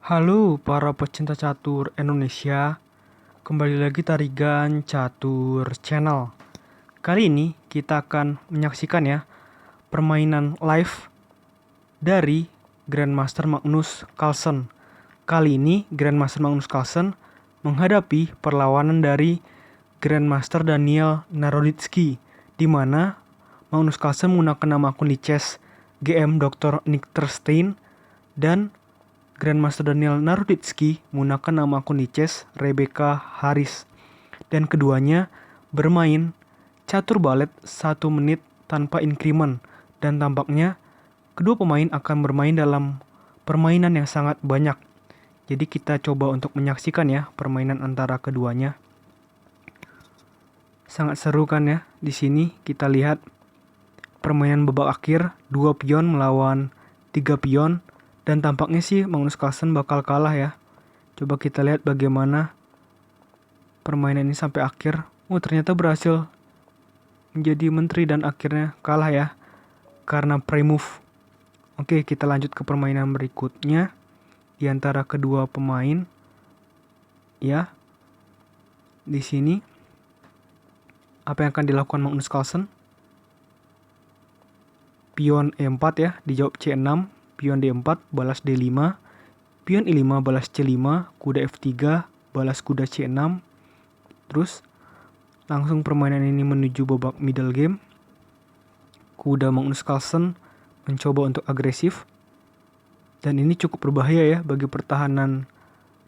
Halo para pecinta catur Indonesia, kembali lagi Tarigan Catur Channel. Kali ini kita akan menyaksikan ya permainan live dari Grandmaster Magnus Carlsen. Kali ini Grandmaster Magnus Carlsen menghadapi perlawanan dari Grandmaster Daniel Naroditsky, di mana Magnus Carlsen menggunakan nama akun di chess GM Dr. Nichterstein dan Grandmaster Daniel Naroditsky menggunakan nama akun di chess Rebecca Harris, dan keduanya bermain catur balet 1 menit tanpa increment, dan tampaknya kedua pemain akan bermain dalam permainan yang sangat banyak. Jadi kita coba untuk menyaksikan ya permainan antara keduanya. Sangat seru kan ya. Di sini kita lihat permainan babak akhir 2 pion melawan 3 pion. Dan tampaknya sih Magnus Carlsen bakal kalah ya. Coba kita lihat bagaimana permainan ini sampai akhir. Ternyata berhasil menjadi menteri dan akhirnya kalah ya. Karena pre-move. Oke, kita lanjut ke permainan berikutnya. Di antara kedua pemain. Ya. Di sini. Apa yang akan dilakukan Magnus Carlsen? Pion E4 ya, dijawab C6. Pion D4, balas D5, pion I5, balas C5, kuda F3, balas kuda C6. Terus, langsung permainan ini menuju babak middle game. Kuda Magnus Carlsen mencoba untuk agresif. Dan ini cukup berbahaya ya bagi pertahanan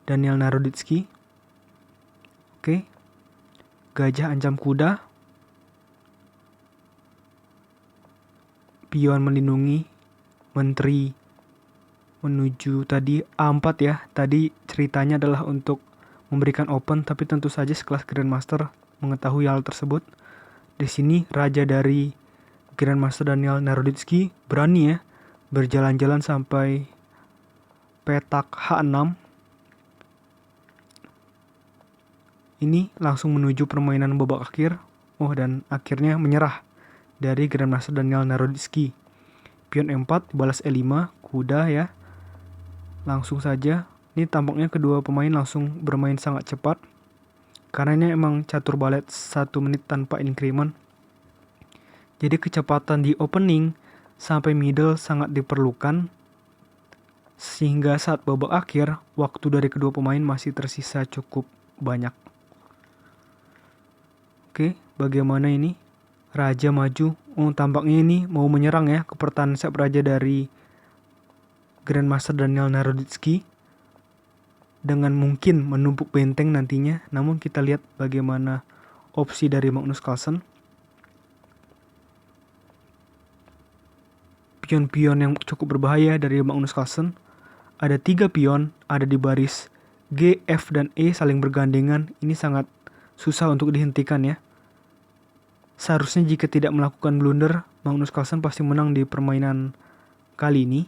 Daniel Naroditsky. Oke. Gajah ancam kuda. Pion melindungi menteri menuju tadi A4 ya. Tadi ceritanya adalah untuk memberikan open, tapi tentu saja sekelas Grandmaster mengetahui hal tersebut. Di sini raja dari Grandmaster Daniel Naroditsky berani ya berjalan-jalan sampai petak H6. Ini langsung menuju permainan babak akhir. Dan akhirnya menyerah dari Grandmaster Daniel Naroditsky. Pion E4 balas E5, kuda ya. Langsung saja, ini tampaknya kedua pemain langsung bermain sangat cepat. Karena ini emang catur balet 1 menit tanpa increment. Jadi kecepatan di opening sampai middle sangat diperlukan. Sehingga saat babak akhir, waktu dari kedua pemain masih tersisa cukup banyak. Oke, bagaimana ini? Raja maju. Tampaknya ini mau menyerang ya ke pertahanan sayap raja dari Grandmaster Daniel Naroditsky dengan mungkin menumpuk benteng nantinya. Namun kita lihat bagaimana opsi dari Magnus Carlsen. Pion-pion yang cukup berbahaya dari Magnus Carlsen. Ada 3 pion ada di baris G, F, dan E saling bergandengan. Ini sangat susah untuk dihentikan ya. Seharusnya jika tidak melakukan blunder, Magnus Carlsen pasti menang di permainan kali ini.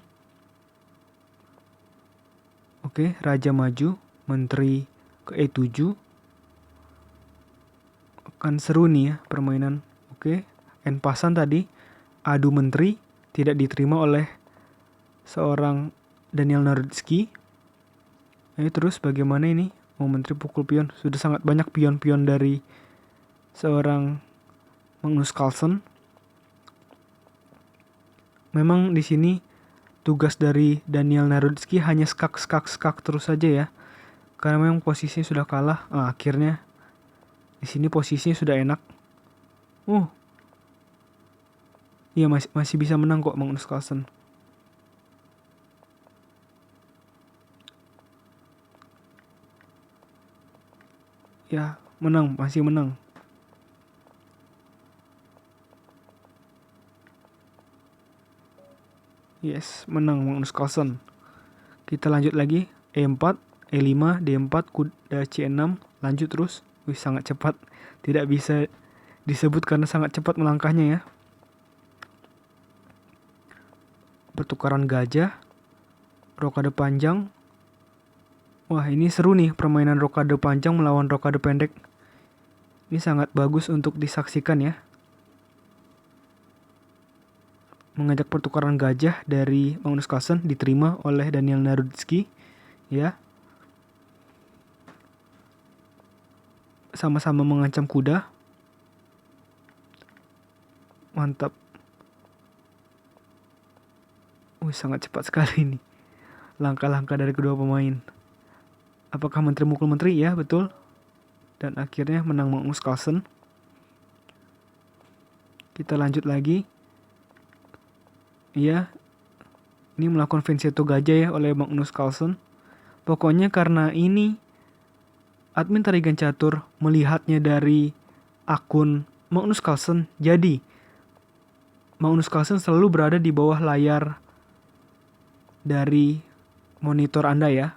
Oke, raja maju, menteri ke E7. Akan seru nih ya permainan. Oke, en pasan tadi, adu menteri tidak diterima oleh seorang Daniel Naroditsky. Terus bagaimana ini? Mau menteri pukul pion. Sudah sangat banyak pion-pion dari seorang Magnus Carlsen. Memang di sini tugas dari Daniel Naroditsky hanya skak terus saja ya. Karena memang posisinya sudah kalah. Akhirnya di sini posisinya sudah enak. Iya masih bisa menang kok Magnus Carlsen. Ya, masih menang. Yes, menang Magnus Carlsen. Kita lanjut lagi. E4, E5, D4, kuda C6. Lanjut terus. Sangat cepat. Tidak bisa disebut karena sangat cepat melangkahnya ya. Pertukaran gajah. Rokade panjang. Ini seru nih permainan rokade panjang melawan rokade pendek. Ini sangat bagus untuk disaksikan ya. Mengajak pertukaran gajah dari Magnus Carlsen diterima oleh Daniel Naroditsky. ya. Sama-sama mengancam kuda. Mantap. Sangat cepat sekali nih langkah-langkah dari kedua pemain. Apakah menteri mukul menteri? Ya, betul. Dan akhirnya menang Magnus Carlsen. Kita lanjut lagi. Iya, ini melakukan Vincenzo gajah ya oleh Magnus Carlsen. Pokoknya karena ini admin Tarigan Catur melihatnya dari akun Magnus Carlsen, jadi Magnus Carlsen selalu berada di bawah layar dari monitor Anda ya.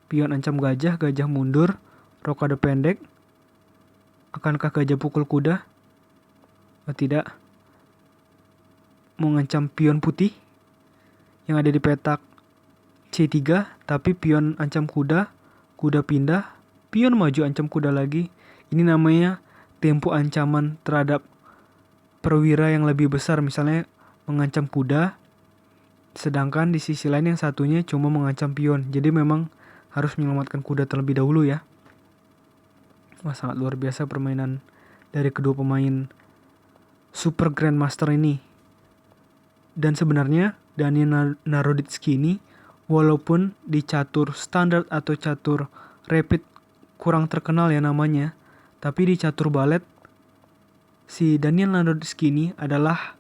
Pion ancam gajah, gajah mundur, rokade pendek. Akankah gajah pukul kuda? Oh, tidak. Mengancam pion putih yang ada di petak C3, tapi pion ancam kuda, kuda pindah, pion maju ancam kuda lagi. Ini namanya tempo ancaman terhadap perwira yang lebih besar, misalnya mengancam kuda, sedangkan di sisi lain yang satunya cuma mengancam pion. Jadi memang harus menyelamatkan kuda terlebih dahulu ya. Wah, sangat luar biasa permainan dari kedua pemain Super Grandmaster ini. Dan sebenarnya Daniel Naroditsky ini walaupun di catur standar atau catur rapid kurang terkenal ya namanya, tapi di catur balet si Daniel Naroditsky ini adalah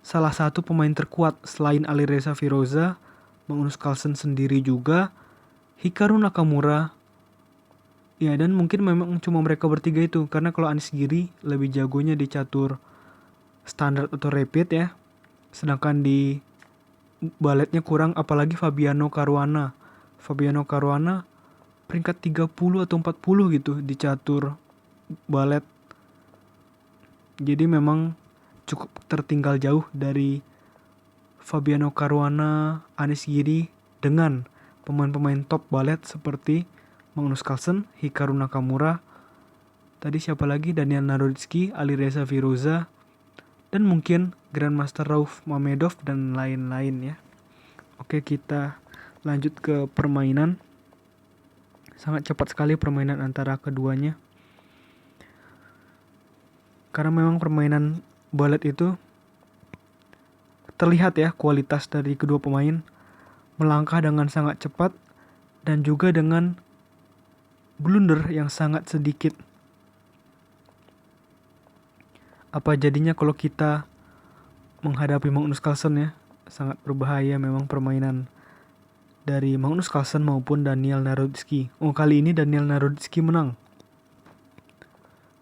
salah satu pemain terkuat selain Alireza Firoza, Magnus Carlsen sendiri juga, Hikaru Nakamura. Ya, dan mungkin memang cuma mereka bertiga itu, karena kalau Anis Giri lebih jagonya di catur standar atau rapid ya. Sedangkan di baletnya kurang, apalagi Fabiano Caruana. Fabiano Caruana peringkat 30 atau 40 gitu di catur balet. Jadi memang cukup tertinggal jauh dari Fabiano Caruana, Anis Giri dengan pemain-pemain top balet seperti Magnus Carlsen, Hikaru Nakamura, tadi siapa lagi, Daniel Naroditsky, Alireza Firoza, dan mungkin Grandmaster Rauf Mamedov dan lain-lain ya. Oke, kita lanjut ke permainan. Sangat cepat sekali permainan antara keduanya. Karena memang permainan balet itu terlihat ya kualitas dari kedua pemain, melangkah dengan sangat cepat dan juga dengan blunder yang sangat sedikit. Apa jadinya kalau kita menghadapi Magnus Carlsen ya? Sangat berbahaya memang permainan dari Magnus Carlsen maupun Daniel Naroditsky. Kali ini Daniel Naroditsky menang.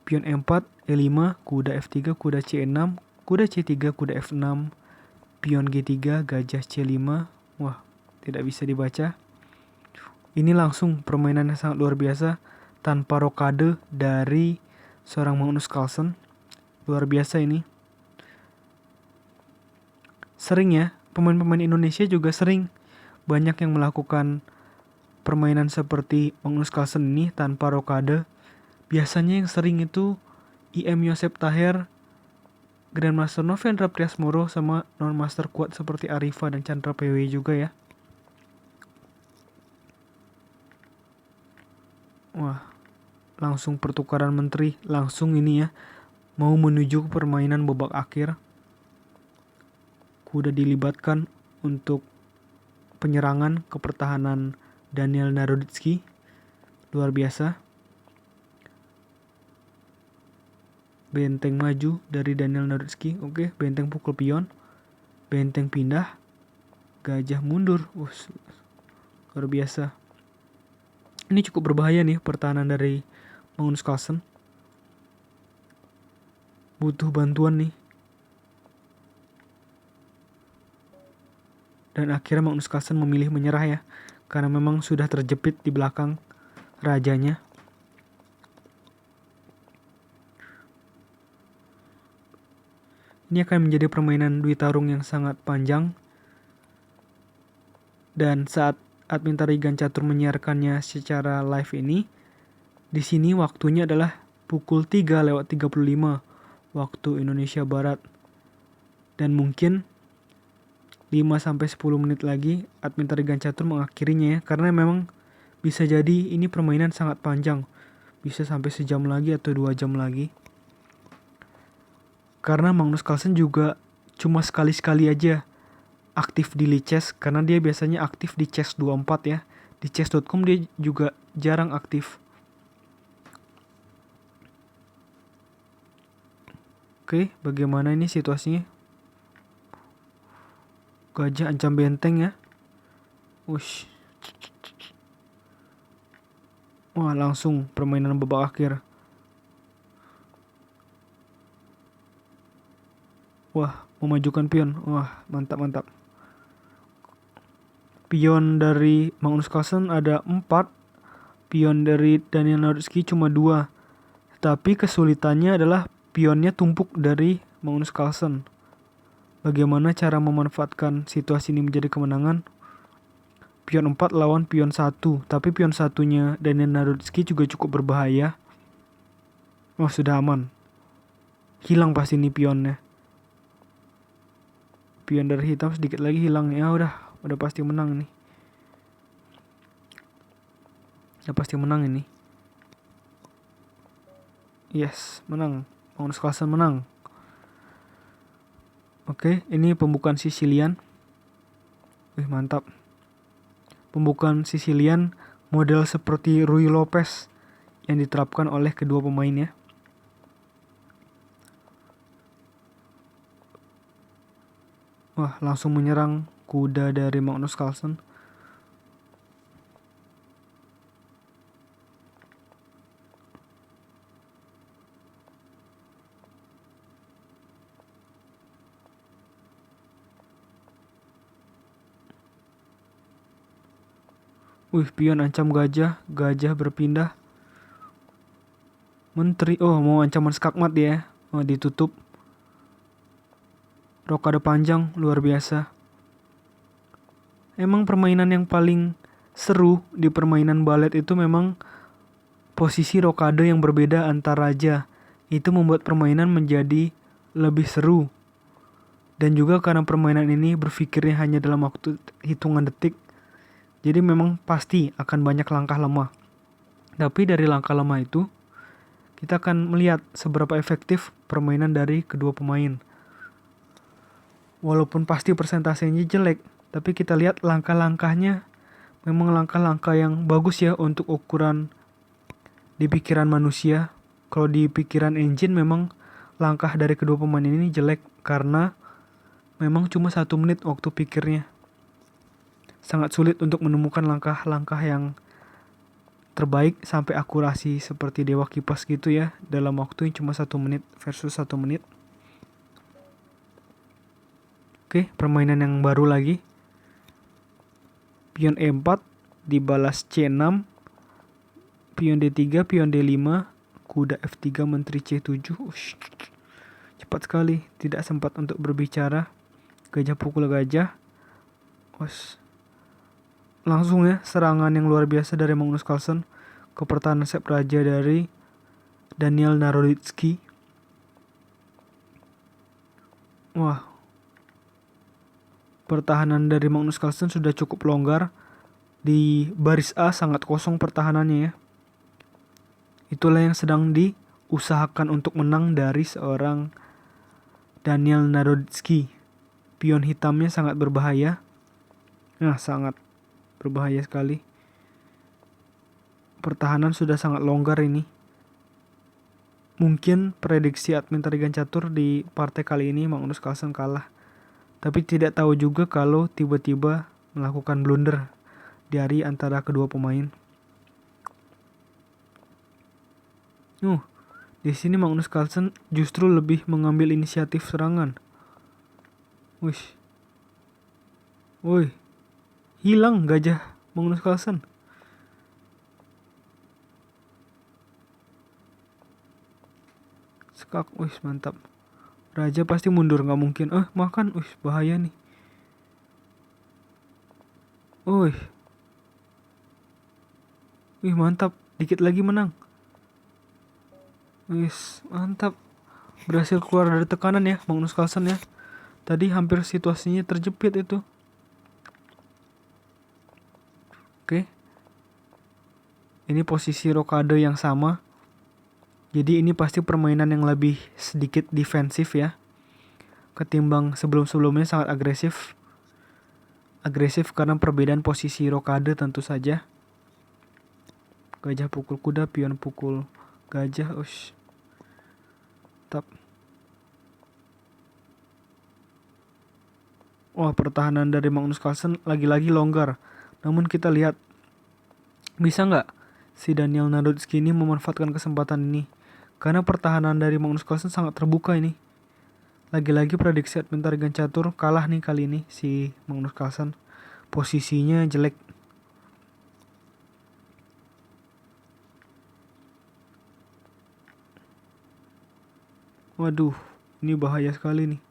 Pion E4, E5, kuda F3, kuda C6, kuda C3, kuda F6, pion G3, gajah C5. Wah, tidak bisa dibaca. Ini langsung permainan yang sangat luar biasa tanpa rokade dari seorang Magnus Carlsen. Luar biasa ini. Sering ya, pemain-pemain Indonesia juga sering banyak yang melakukan permainan seperti Magnus Carlsen ini tanpa rokade. Biasanya yang sering itu IM Yosep Taher, Grandmaster Novendra Priasmoro, sama non-master kuat seperti Arifa dan Chandra PW juga ya. Wah, langsung pertukaran menteri, langsung ini ya, mau menuju permainan babak akhir. Kuda dilibatkan untuk penyerangan ke pertahanan Daniel Naroditsky. Luar biasa. Benteng maju dari Daniel Naroditsky. Oke, benteng pukul pion. Benteng pindah. Gajah mundur. Luar biasa. Ini cukup berbahaya nih pertahanan dari Magnus Carlsen. Butuh bantuan nih. Dan akhirnya Magnus Carlsen memilih menyerah ya. Karena memang sudah terjepit di belakang rajanya. Ini akan menjadi permainan Dwi Tarung yang sangat panjang. Dan saat admin Tarigan Catur menyiarkannya secara live ini, di sini waktunya adalah pukul 3:35 waktu Indonesia Barat. Dan mungkin 5-10 menit lagi admin tarigan catur mengakhirinya ya. Karena memang bisa jadi ini permainan sangat panjang. Bisa sampai sejam lagi atau 2 jam lagi. Karena Magnus Carlsen juga cuma sekali-sekali aja aktif di Lichess. Karena dia biasanya aktif di Chess24 ya. Di chess.com dia juga jarang aktif. Oke, bagaimana ini situasinya? Gajah ancam benteng ya. Wush. Wah, langsung permainan babak akhir. Wah, memajukan pion. Wah, mantap. Pion dari Magnus Carlsen ada 4. Pion dari Daniel Narodsky cuma 2. Tapi kesulitannya adalah pionnya tumpuk dari Magnus Carlsen. Bagaimana cara memanfaatkan situasi ini menjadi kemenangan? Pion 4 lawan pion 1. Tapi pion 1-nya Daniel Narodsky juga cukup berbahaya. Oh, sudah aman. Hilang pasti ini pionnya. Pion dari hitam sedikit lagi hilang. Ya udah pasti menang nih. Udah pasti menang ini. Yes, menang. Magnus Carlsen menang. Oke, ini pembukaan Sicilian. Wih, mantap. Pembukaan Sicilian model seperti Ruy Lopez yang diterapkan oleh kedua pemainnya. Wah, langsung menyerang kuda dari Magnus Carlsen. Wih, pion ancam gajah. Gajah berpindah. Menteri. Oh, mau ancaman skakmat ya. Oh, ditutup. Rokade panjang. Luar biasa. Emang permainan yang paling seru di permainan balet itu memang posisi rokade yang berbeda antar raja. Itu membuat permainan menjadi lebih seru. Dan juga karena permainan ini berpikirnya hanya dalam waktu hitungan detik. Jadi memang pasti akan banyak langkah lemah. Tapi dari langkah lemah itu, kita akan melihat seberapa efektif permainan dari kedua pemain. Walaupun pasti persentasenya jelek, tapi kita lihat langkah-langkahnya memang langkah-langkah yang bagus ya untuk ukuran di pikiran manusia. Kalau di pikiran engine memang langkah dari kedua pemain ini jelek karena memang cuma 1 menit waktu pikirnya. Sangat sulit untuk menemukan langkah-langkah yang terbaik sampai akurasi seperti Dewa Kipas gitu ya. Dalam waktu yang cuma 1 menit versus 1 menit. Oke, permainan yang baru lagi. Pion E4 dibalas C6. Pion D3, pion D5. Kuda F3, menteri C7. Ush, cepat sekali, tidak sempat untuk berbicara. Gajah pukul gajah. Ush. Langsung ya, serangan yang luar biasa dari Magnus Carlsen ke pertahanan sep raja dari Daniel Naroditsky. Wah, pertahanan dari Magnus Carlsen sudah cukup longgar. Di baris A sangat kosong pertahanannya ya. Itulah yang sedang diusahakan untuk menang dari seorang Daniel Naroditsky. Pion hitamnya sangat berbahaya. Nah, sangat berbahaya sekali. Pertahanan sudah sangat longgar ini. Mungkin prediksi admin tarigan catur di partai kali ini Magnus Carlsen kalah. Tapi tidak tahu juga kalau tiba-tiba melakukan blunder dari antara kedua pemain. Di sini Magnus Carlsen justru lebih mengambil inisiatif serangan. Wih. Hilang gajah Magnus Carlsen. Skak, mantap. Raja pasti mundur, nggak mungkin. Makan, bahaya nih. Mantap. Dikit lagi menang. Mantap. Berhasil keluar dari tekanan ya Magnus Carlsen ya. Tadi hampir situasinya terjepit itu. Oke. Ini posisi rokade yang sama. Jadi ini pasti permainan yang lebih sedikit defensif ya. Ketimbang sebelum-sebelumnya sangat agresif. Agresif karena perbedaan posisi rokade tentu saja. Gajah pukul kuda, pion pukul gajah. Ush. Tap. Wah, pertahanan dari Magnus Carlsen lagi-lagi longgar. Namun kita lihat, bisa nggak si Daniel Narodsky ini memanfaatkan kesempatan ini? Karena pertahanan dari Magnus Carlsen sangat terbuka ini. Lagi-lagi prediksi Admin Tarigan Catur kalah nih kali ini si Magnus Carlsen. Posisinya jelek. Waduh, ini bahaya sekali nih.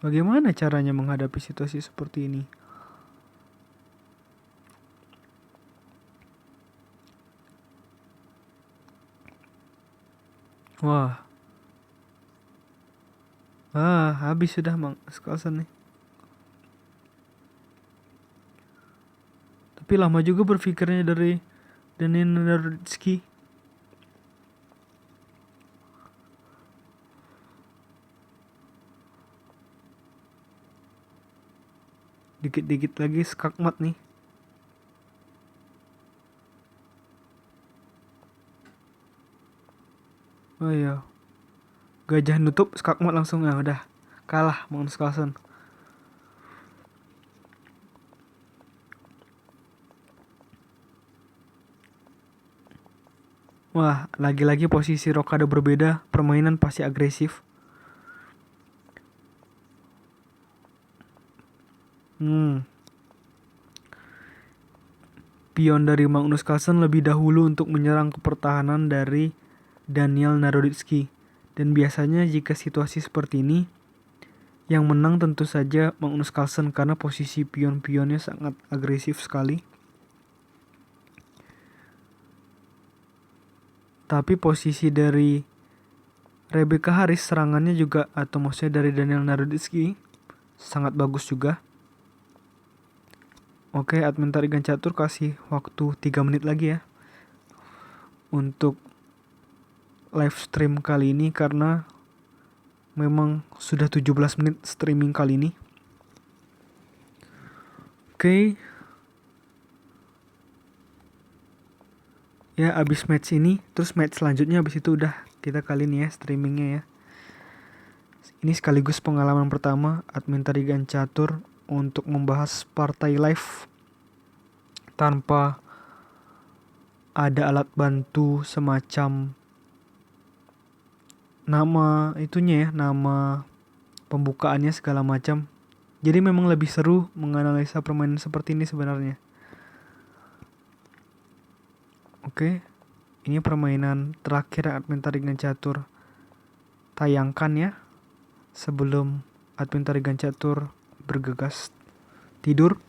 Bagaimana caranya menghadapi situasi seperti ini? Wah. Habis sudah Magnus Carlsen nih. Tapi lama juga berpikirnya dari Daniel Narodsky. Dikit-dikit lagi skakmat nih. Oh iya. Gajah nutup, skakmat langsung ya udah. Kalah Magnus Carlsen. Wah, lagi-lagi posisi rokade berbeda, permainan pasti agresif. Pion dari Magnus Carlsen lebih dahulu untuk menyerang ke pertahanan dari Daniel Narodsky. Dan biasanya jika situasi seperti ini, yang menang tentu saja Magnus Carlsen karena posisi pion-pionnya sangat agresif sekali. Tapi posisi dari Rebecca Harris serangannya juga, atau maksudnya dari Daniel Narodsky, sangat bagus juga. Oke, Admin Tarigan Catur kasih waktu 3 menit lagi ya untuk live stream kali ini karena memang sudah 17 menit streaming kali ini. Oke. Ya, abis match ini, terus match selanjutnya abis itu udah kita kali ini ya streamingnya ya. Ini sekaligus pengalaman pertama Admin Tarigan Catur untuk membahas partai live tanpa ada alat bantu semacam nama itunya ya, nama pembukaannya segala macam. Jadi memang lebih seru menganalisa permainan seperti ini sebenarnya. Oke, ini permainan terakhir Admin Tarigan Catur tayangkan ya sebelum Admin Tarigan Catur bergegas tidur.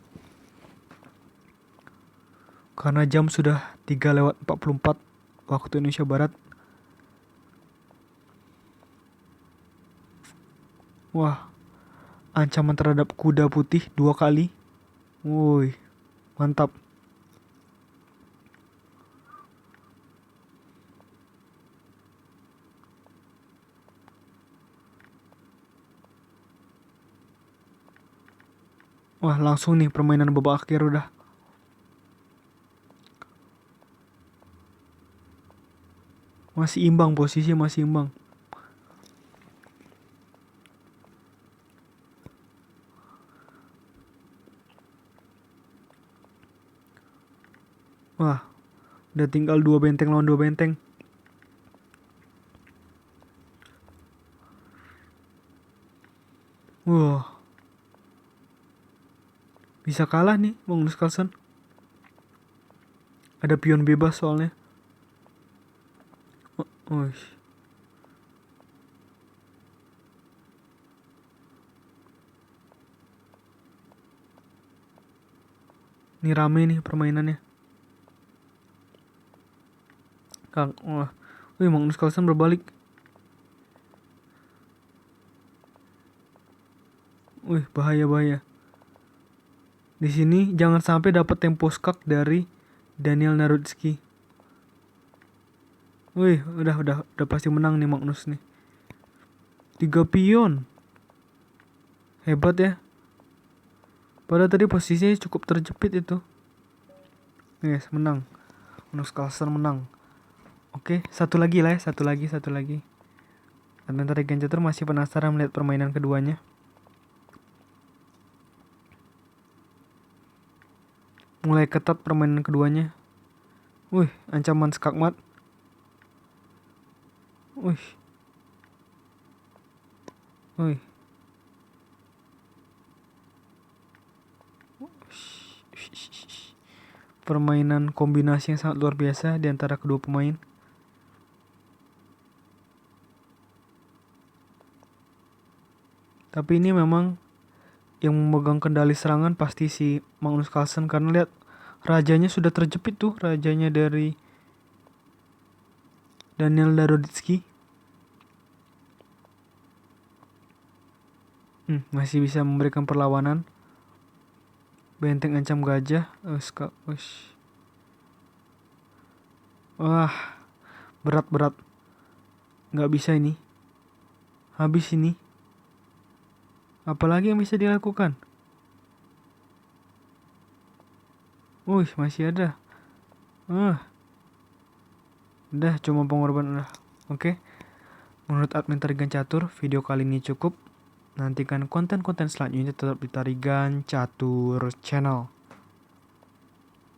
Karena jam sudah 3:44 waktu Indonesia Barat. Wah, ancaman terhadap kuda putih 2 kali. Woi, mantap. Wah, langsung nih permainan babak akhir udah. Masih imbang, posisi masih imbang. Wah, udah tinggal 2 benteng lawan 2 benteng. Wah, bisa kalah nih Magnus Carlsen. Ada pion bebas soalnya. Oh. Ini rame nih permainannya. Wah, Magnus Carlsen berbalik. Wih, bahaya. Di sini jangan sampai dapat tempo skak dari Daniel Narodski. Wih, udah pasti menang nih Magnus nih. 3 pion. Hebat ya. Padahal tadi posisinya cukup terjepit itu. Yes, menang. Magnus Carlsen menang. Oke, satu lagi. Adventure Catur masih penasaran melihat permainan keduanya. Mulai ketat permainan keduanya. Wih, ancaman skakmat. Wih. Permainan kombinasi yang sangat luar biasa di antara kedua pemain. Tapi ini memang yang memegang kendali serangan pasti si Magnus Carlsen, karena lihat rajanya sudah terjepit tuh, rajanya dari Daniel Narodski. Masih bisa memberikan perlawanan. Benteng ancam gajah. Wah, berat. Nggak bisa ini. Habis ini. Apalagi yang bisa dilakukan? Masih ada. Udah, cuma pengorbanan udah. Oke. Menurut admin Tarigan Catur, video kali ini cukup. Nantikan konten-konten selanjutnya tetap di Tarigan Catur Channel.